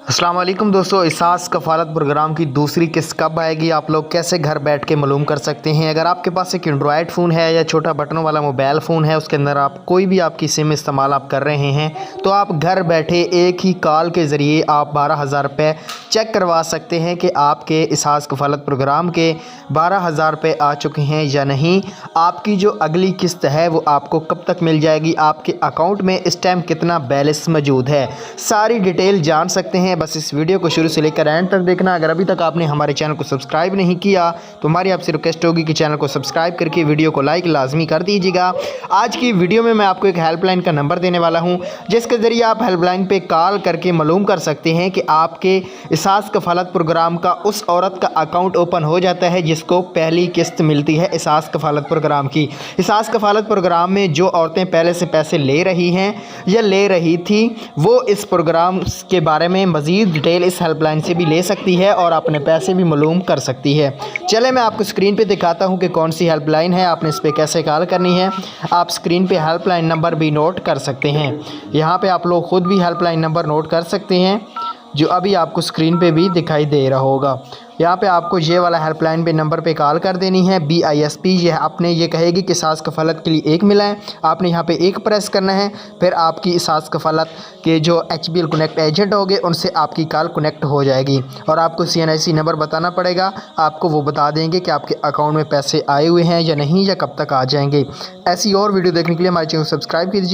अस्सलाम वालेकुम दोस्तों, एहसास कफ़ालत प्रोग्राम की दूसरी किस्त कब आएगी, आप लोग कैसे घर बैठ के मालूम कर सकते हैं। अगर आपके पास एक एंड्रॉयड फ़ोन है या छोटा बटनों वाला मोबाइल फ़ोन है, उसके अंदर आप कोई भी आपकी सिम इस्तेमाल आप कर रहे हैं, तो आप घर बैठे एक ही कॉल के ज़रिए आप 12,000 रुपये चेक करवा सकते हैं कि आपके एहसास कफ़ालत प्रोग्राम के 12,000 रुपये आ चुके हैं या नहीं। आपकी जो अगली किस्त है वो आपको कब तक मिल जाएगी, आपके अकाउंट में इस टाइम कितना बैलेंस मौजूद है, सारी डिटेल जान सकते हैं। बस इस वीडियो को शुरू से लेकर एंड तक देखना। अगर अभी तक आपने हमारे चैनल को सब्सक्राइब नहीं किया तो हमारी आपसे रिक्वेस्ट होगी कि चैनल को सब्सक्राइब करके वीडियो को लाइक लाजमी कर दीजिएगा। आज की वीडियो में मैं आपको एक हेल्पलाइन का नंबर देने वाला हूं, जिसके ज़रिए आप हेल्पलाइन पे कॉल करके मालूम कर सकते हैं कि आपके एहसास कफ़ालत प्रोग्राम का उस औरत का अकाउंट ओपन हो जाता है जिसको पहली किस्त मिलती है एहसास कफ़ालत प्रोग्राम की। एहसास कफ़ालत प्रोग्राम में जो औरतें पहले से पैसे ले रही हैं या ले रही थी, वो इस प्रोग्राम के बारे में मज़ीद डिटेल इस हेल्पलाइन से भी ले सकती है और अपने पैसे भी मालूम कर सकती है। चले मैं आपको स्क्रीन पे दिखाता हूं कि कौन सी हेल्पलाइन है, आपने इस पर कैसे कॉल करनी है। आप स्क्रीन पे हेल्पलाइन नंबर भी नोट कर सकते हैं। यहाँ पे आप लोग ख़ुद भी हेल्पलाइन नंबर नोट कर सकते हैं जो अभी आपको स्क्रीन पे भी दिखाई दे रहा होगा। यहाँ पे आपको ये वाला हेल्पलाइन पे नंबर पे कॉल कर देनी है। BISP ये आपने ये कहेगी कि एहसास कफ़ालत के लिए 1 मिला है, आपने यहाँ पे 1 प्रेस करना है। फिर आपकी एहसास कफ़ालत के जो HBL कनेक्ट एजेंट होंगे उनसे आपकी कॉल कनेक्ट हो जाएगी और आपको CNIC नंबर बताना पड़ेगा। आपको वो बता देंगे कि आपके अकाउंट में पैसे आए हुए हैं या नहीं, या कब तक आ जाएंगे। ऐसी और वीडियो देखने के लिए हमारे चैनल को सब्सक्राइब कीजिएगा।